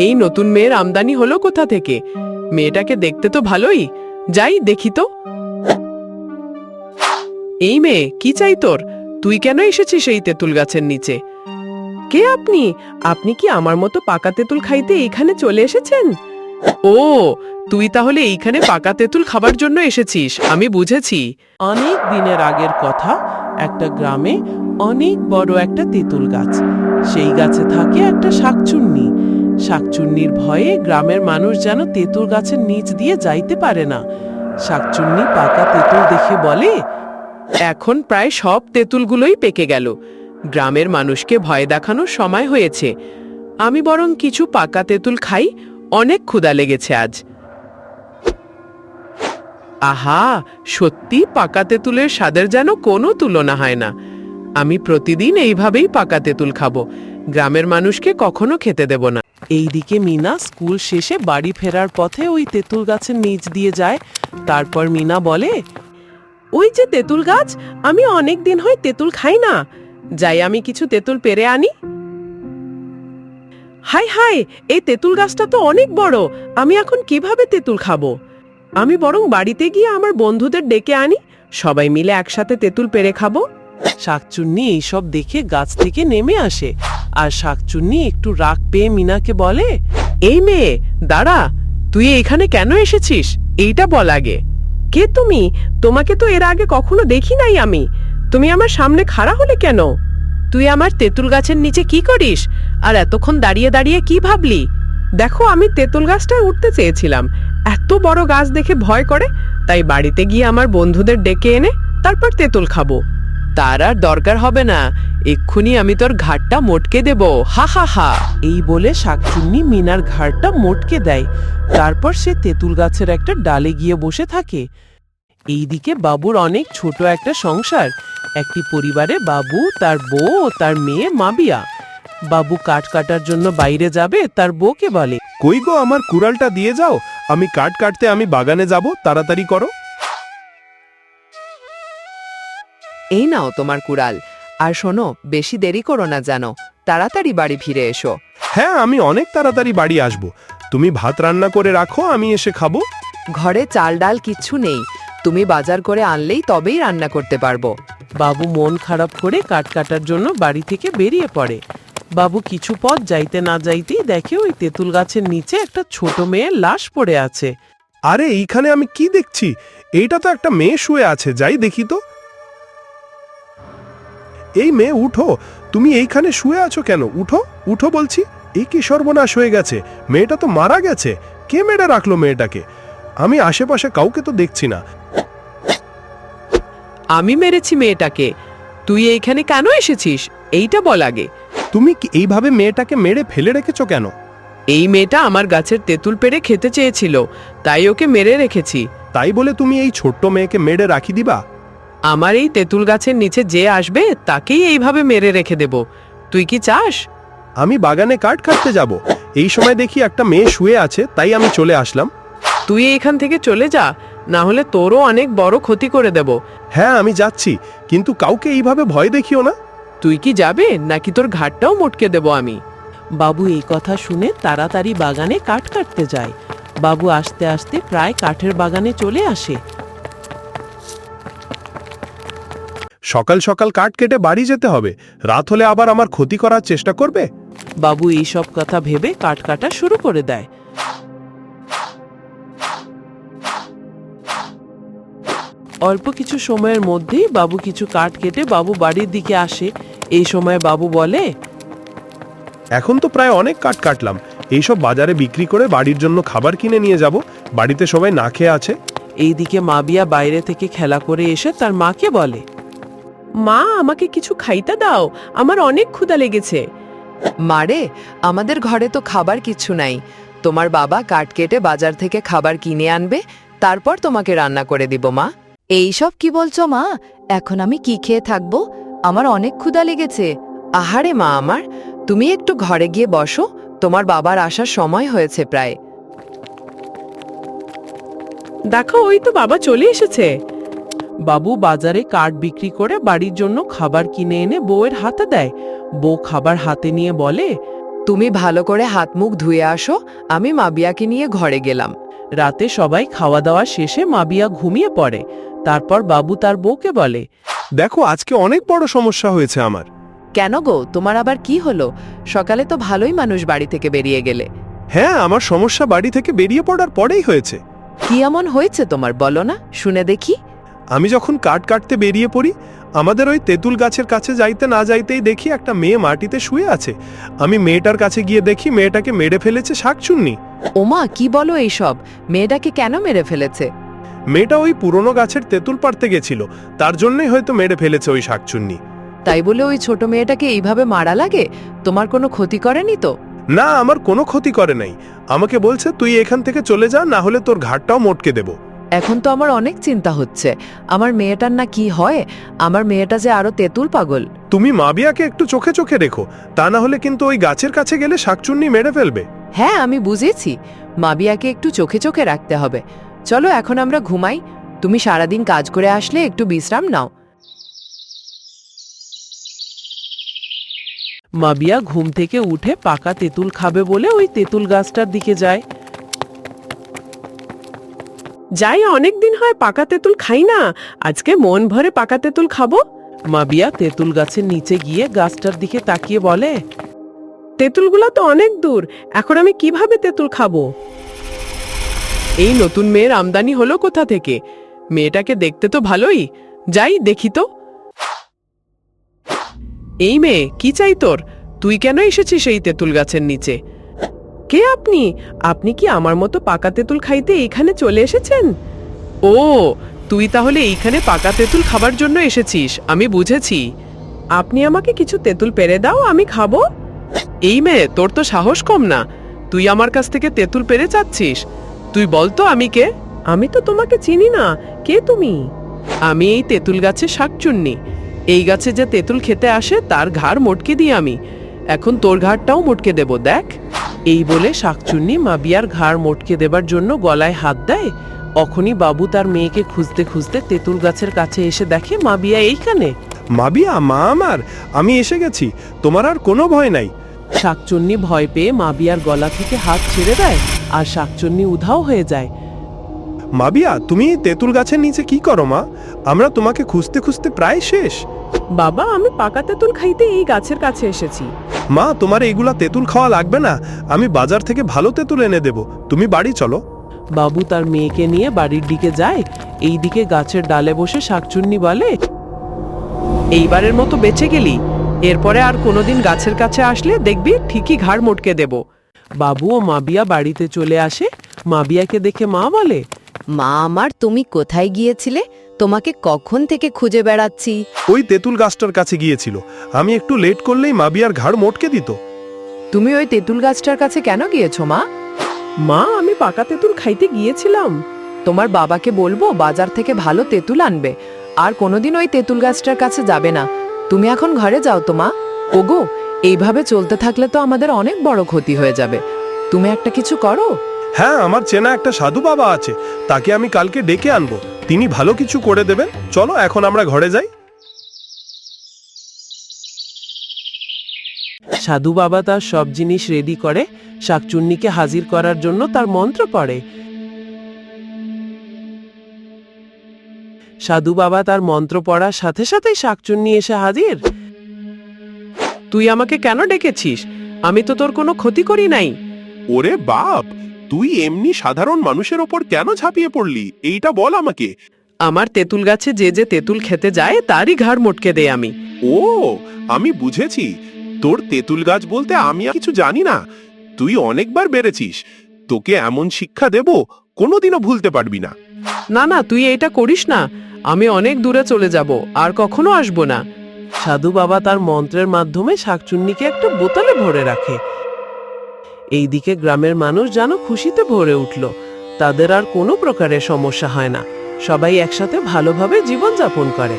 এই নতুন মেয়ের আমদানি হলো কোথা থেকে? মেয়েটাকে দেখতে তো ভালোই, যাই দেখি তো। এই মেয়ে, কি চাই তোর? তুই কেন এসেছিস এই তেঁতুল গাছের নিচে? কে আপনি? আপনি কি আমার মতো পাকা তেঁতুল খাইতে এইখানে চলে এসেছেন? ও, তুই তাহলে এইখানে পাকা তেঁতুল খাবার জন্য এসেছিস, আমি বুঝেছি। অনেক দিনের আগের কথা, একটা গ্রামে অনেক বড় একটা তেঁতুল গাছ। সেই গাছে থাকে একটা শাকচুন্নি। শাকচুন্নির ভয়ে গ্রামের মানুষ যেন তেঁতুল গাছের নিচ দিয়ে যাইতে পারে না। শাকচুন্নি পাকা তেঁতুল দেখে বলে, এখন প্রায় সব তেঁতুলগুলোই পেকে গেল। গ্রামের মানুষকে ভয় দেখানোর সময় হয়েছে। আমি বরং কিছু পাকা তেঁতুল খাই, অনেক ক্ষুধা লেগেছে আজ। আহা, সত্যি পাকা তেঁতুলের স্বাদের যেন কোনো তুলনা হয় না। আমি প্রতিদিন এইভাবেই পাকা তেঁতুল খাবো, গ্রামের মানুষকে কখনো খেতে দেব না। এইদিকে মিনা স্কুল শেষে বাড়ি ফেরার পথে ওই তেঁতুল গাছের নিচ দিয়ে যায়। তারপর মিনা বলে, ওই যে তেঁতুল গাছ, আমি অনেক দিন হয় তেঁতুল খাই না। যাই আমি কিছু তেঁতুল পেরে আনি। হাই হাই, এই তেঁতুল গাছটা তো অনেক বড়, আমি এখন কিভাবে তেঁতুল খাবো? আমি বরং বাড়িতে গিয়ে আমার বন্ধুদের ডেকে আনি, সবাই মিলে একসাথে তেঁতুল পেরে খাবো। শাকচুন্নি এইসব দেখে গাছ থেকে নেমে আসে। আর শাকচুন্নি একটু রাগ পেয়ে মিনাকে বলে, এই মেয়ে, দাঁড়া, তুই এখানে কেন এসেছিস এইটা বল আগে। কে তুমি? তোমাকে তো এর আগে কখনো দেখি নাই আমি। তুমি আমার সামনে খাড়া হলে কেন? তুই আমার তেঁতুল গাছের নিচে কি করিস? আর এতক্ষণ দাঁড়িয়ে দাঁড়িয়ে কি ভাবলি? দেখো, আমি তেঁতুল গাছটায় উঠতে চেয়েছিলাম, এত বড় গাছ দেখে ভয় করে, তাই বাড়িতে গিয়ে আমার বন্ধুদের ডেকে এনে তারপর তেঁতুল খাবো। তার আর দরকার হবে না, এক্ষুনি আমি তোর ঘাটটা মোটকে দেব, হা হা হা। এই বলে শাকচুন্নি মিনার ঘাড়টা মোটকে দেয়। তারপর সে তেঁতুল গাছের একটা ডালে গিয়ে বসে থাকে। এইদিকে বাবুর অনেক ছোট একটা সংসার। একটি পরিবারে বাবু, তার বউ ও তার মেয়ে মাবিয়া। বাবু কাঠ কাটার জন্য বাইরে যাবে, তার বউকে বলে, কই গো, আমার কুড়ালটা দিয়ে যাও, আমি কাঠ কাটতে আমি বাগানে যাব, তাড়াতাড়ি করো। এই নাও তোমার কুড়াল, আর শোনো, বেশি দেরি করো না জানো, তাড়াতাড়ি বাড়ি ফিরে এসো। হ্যাঁ, আমি অনেক তাড়াতাড়ি বাড়ি আসব। তুমি ভাত রান্না করে রাখো, আমি এসে খাবো। ঘরে চাল ডাল কিচ্ছু নেই, তুমি বাজার করে আনলেই তবেই রান্না করতে পারবো। বাবু মন খারাপ করে কাঠ কাটার জন্য বাড়ি থেকে বেরিয়ে পড়ে। বাবু কিছু পথ যাইতে না যাইতেই দেখে ওই তেঁতুল গাছের নিচে একটা ছোট মেয়ের লাশ পড়ে আছে। আরে, এইখানে আমি কি দেখছি? এইটা তো একটা মেয়ে শুয়ে আছে, যাই দেখি তো। এই মেয়ে, উঠো, তুমি এইখানে শুয়ে আছো কেন? উঠো উঠো বলছি। এই কি সর্বনাশ হয়ে গেছে, মেয়েটা তো মারা গেছে। কে মেরে রাখলো মেয়েটাকে? আমি আশেপাশে কাউকে তো দেখছি না। আমি মেরেছি মেয়েটাকে? তুই এইখানে কেন এসেছিস এইটা বল আগে। তুমি কি এইভাবে মেয়েটাকে মেরে ফেলে রেখেছো কেন? এই মেয়েটা আমার গাছের তেঁতুল পেড়ে খেতে চেয়েছিল, তাই ওকে মেরে রেখেছি। তাই বলে তুমি এই ছোট্ট মেয়েকে মেরে রাখি দিবা? আমার এই তেঁতুল গাছের নিচে যে আসবে তাকেই এইভাবে মেরে রেখে দেব। তুই কি চাস? আমি বাগানে কাঠ কাটতে যাব, এই সময় দেখি একটা মেয়ে শুয়ে আছে, তাই আমি চলে আসলাম। তুই এইখান থেকে চলে যা, না হলে তোরও অনেক বড় ক্ষতি করে দেব। হ্যাঁ, আমি যাচ্ছি, কিন্তু কাউকে এইভাবে ভয় দেখিও না। তুই কি যাবে, নাকি তোর ঘাটটাও মোটকে দেব আমি? বাবু এই কথা শুনে তাড়াতাড়ি বাগানে কাঠ কাটতে যায়। বাবু আস্তে আস্তে প্রায় কাঠের বাগানে চলে আসে। সকাল সকাল কাঠ কেটে বাড়ি যেতে হবে, রাত হলে আবার আমার ক্ষতি করার চেষ্টা করবে। বাবু এইসব কথা ভেবে কাঠ কাটা শুরু করে দেয়। অল্প কিছু সময়ের মধ্যেই বাবু কিছু কাঠ কেটে বাবু বাড়ির দিকে আসে। এই সময় বাবু বলে, এখন তো প্রায় অনেক কাঠ কাটলাম, এইসব বাজারে বিক্রি করে বাড়ির জন্য খাবার কিনে নিয়ে যাব। বাড়িতে সবাই না খেয়ে আছে। এইদিকে মাবিয়া বাইরে থেকে খেলা করে এসে তার মাকে বলে, মা, আমাকে কিছু খাইতে দাও, আমার অনেক ক্ষুধা লেগেছে। মারে, আমাদের ঘরে তো খাবার কিচ্ছু নাই। তোমার বাবা কাঠ কেটে বাজার থেকে খাবার কিনে আনবে, তারপর তোমাকে রান্না করে দিব। মা, এইসব কি বলছো মা? এখন আমি কি খেয়ে থাকবো? আমার অনেক ক্ষুধা লেগেছে। আহারে মা আমার, তুমি একটু ঘরে গিয়ে বসো, তোমার বাবার আসার সময় হয়েছে প্রায়। দেখো, ওই তো বাবা চলে এসেছে। বাবু বাজারে কাঠ বিক্রি করে বাড়ির জন্য খাবার কিনে এনে বউয়ের হাতে দেয়। বউ খাবার হাতে নিয়ে বলে, তুমি ভালো করে হাত মুখ ধুয়ে আসো, আমি মাবিয়াকে নিয়ে ঘরে গেলাম। রাতে সবাই খাওয়া দাওয়া শেষে মাবিয়া ঘুমিয়ে পড়ে। তারপর বাবু তার বউকে বলে, দেখো আজকে অনেক বড় সমস্যা হয়েছে আমার। কেন গো, তোমার আবার কি হলো? সকালে তো ভালোই মানুষ বাড়ি থেকে বেরিয়ে গেলে। হ্যাঁ, আমার সমস্যা বাড়ি থেকে বেরিয়ে পড়ার পরেই হয়েছে। কি এমন হয়েছে তোমার, বলো না, শুনে দেখি। আমি যখন কাঠ কাটতে বেরিয়ে পড়ি, আমাদের ওই তেঁতুল গাছের কাছে যাইতে না যাইতেই দেখি একটা মেয়ে মাটিতে শুয়ে আছে। আমি মেয়েটার কাছে গিয়ে দেখি মেয়েটাকে মেরে ফেলেছে শাকচুন্নি। ওমা, কি বলো এইসব? মেয়েটাকে কেন মেরে ফেলেছে? মেয়েটা ওই পুরনো গাছের তেঁতুল পাড়তে গেছিল, তার জন্যই হয়তো মেরে ফেলেছে ওই শাকচুন্নি। তাই বলে ওই ছোট মেয়েটাকে এইভাবে মারা লাগে? তোমার কোনো ক্ষতি করেনি তো? না, আমার কোনো ক্ষতি করে নাই। আমাকে বলছে তুই এখান থেকে চলে যা, না হলে তোর ঘাটটাও মটকে দেব। এখন তো আমার অনেক চিন্তা হচ্ছে, আমার মেয়েটার না কি হয়। আমার মেয়েটা যে আরো তেঁতুল পাগল। তুমি মাবিয়াকে একটু চোখে চোখে রেখো, তা না হলে কিন্তু ওই গাছের কাছে গেলে শাকচুন্নি মেরে ফেলবে। হ্যাঁ, আমি বুঝেছি, মাবিয়াকে একটু চোখে চোখে রাখতে হবে। চলো এখন আমরা ঘুমাই, তুমি সারাদিন কাজ করে আসলে একটু বিশ্রাম নাও। মাবিয়া ঘুম থেকে উঠে পাকা তেঁতুল খাবে বলে ওই তেঁতুল গাছটার দিকে যায়। যাই, অনেক দিন হয় পাকা তেঁতুল খাই না, আজকে মন ভরে পাকা তেঁতুল খাবো। মাবিয়া তেঁতুল গাছের নিচে গিয়ে গাছটার দিকে তাকিয়ে বলে, তেঁতুলগুলো তো অনেক দূর, এখন আমি কিভাবে তেঁতুল খাবো? এই নতুন মেয়ের আমদানি হলো কোথা থেকে? মেয়েটাকে দেখতে তো ভালোই, যাই দেখি তো। এই মেয়ে, কি চাই তোর? তুই কেন এসেছিস এই তেঁতুল গাছের নিচে? কে আপনি? আপনি কি আমার মতো পাকা তেঁতুল খাইতে এইখানে চলে এসেছেন? ও, তুই তাহলে এইখানে পাকা তেঁতুল খাবার জন্য এসেছিস, আমি বুঝেছি। আপনি আমাকে কিছু তেঁতুল পেড়ে দাও, আমি খাবো। এই মেয়ে, তোর তো সাহস কম না, তুই আমার কাছ থেকে তেঁতুল পেড়ে চাচ্ছিস? তুই বল তো আমি কে? আমি তো তোমাকে চিনি না, কে তুমি? আমি এই তেঁতুল গাছের শাকচুন্নি। এই গাছে যে তেঁতুল খেতে আসে তার ঘাড় মটকে দিই আমি, এখন তোর ঘাড়টাও মটকে দেব, দেখ। এই বলে শাকচুন্নি মাবিয়ার ঘাড় মটকে দেবার জন্য গলায় হাত দেয়। অখনই বাবু তার মেয়েকে খুঁজতে খুঁজতে তেঁতুল গাছের কাছে এসে দেখে মাবিয়া এইখানে। মাবিয়া, মা আমার, আমি এসে গেছি, তোমার আর কোনো ভয় নাই। শাকচুন্নি ভয় পেয়ে মাবিয়ার গলা থেকে হাত ছেড়ে দেয় আর শাকচুন্নি উধাও হয়ে যায়। মাবিয়া, তুমি এই তেঁতুল গাছের নিচে কি করো মা? আমরা তোমাকে খুঁজতে খুঁজতে প্রায় শেষ। বাবা, আমি পাকা তেঁতুল খাইতে এই গাছের কাছে এসেছি। মা, তোমার এইগুলা তেঁতুল খাওয়া লাগবে না, আমি বাজার থেকে ভালো তেঁতুল এনে দেব, তুমি বাড়ি চলো। বাবু তার মেয়েকে নিয়ে বাড়ির দিকে যায়। এইদিকে গাছের ডালে বসে শাকচুন্নি বলে, এইবারের মতো বেঁচে গেলি, এরপরে আর কোনোদিন গাছের কাছে আসলে দেখবি ঠিকই ঘাড় মটকে দেব। বাবু ও মাবিয়া বাড়িতে চলে আসে। মাবিয়াকে দেখে মা বলে, মা আমার, তুমি কোথায় গিয়েছিলে? তোমাকে কখন থেকে খুঁজে বেড়াচ্ছি। ওই তেঁতুল গাছটার কাছে গিয়েছিল, আমি একটু লেট করলেই মাবিয়ার ঘাড় মটকে দিত। তুমি ওই তেঁতুল গাছটার কাছে কেন গিয়েছো মা? মা, আমি পাকা তেঁতুল খাইতে গিয়েছিলাম। তোমার বাবাকে বলবো বাজার থেকে ভালো তেঁতুল আনবে, আর কোনোদিন ওই তেঁতুল গাছটার কাছে যাবে না। তুমি এখন ঘরে যাও তো মা। ওগো, এইভাবে চলতে থাকলে তো আমাদের অনেক বড় ক্ষতি হয়ে যাবে, তুমি একটা কিছু করো। হ্যাঁ, আমার চেনা একটা সাধু বাবা আছে, তাকে আমি কালকে ডেকে আনবো, তিনি ভালো কিছু করে দেবেন। চলো এখন আমরা ঘরে যাই। সাধু বাবা তার সব জিনিস রেডি করে শাকচুন্নিকে হাজির করার জন্য তার মন্ত্র পড়ে। সাধু বাবা তার মন্ত্র পড়ার সাথে সাথেই শাকচুন্নি এসে হাজির। তুই আমাকে কেন ডেকেছিস? আমি তো তোর কোনো ক্ষতি করি নাই। ওরে বাপ, তুই এমনি সাধারণ মানুষের ওপর কেন ঝাঁপিয়ে পড়লি, এইটা বল আমাকে। আমার তেঁতুল গাছে যে যে তেঁতুল খেতে যায় তারই ঘাড় মটকে দেয় আমি। ও, আমি বুঝেছি, তোর তেঁতুল গাছ বলতে আমি আর কিছু জানি না। তুই অনেকবার বেড়েছিস, তোকে এমন শিক্ষা দেব কোনোদিনও ভুলতে পারবি না। না না, তুই এটা করিস না, আমি অনেক দূরে চলে যাব, আর কখনো আসবো না। সাধু বাবা তার মন্ত্রের মাধ্যমে শাকচুন্নিকে একটা বোতলে ভরে রাখে। এইদিকে গ্রামের মানুষ যেন খুশিতে ভরে উঠল, তাদের আর কোনো প্রকারের সমস্যা হয় না, সবাই একসাথে ভালোভাবে জীবনযাপন করে।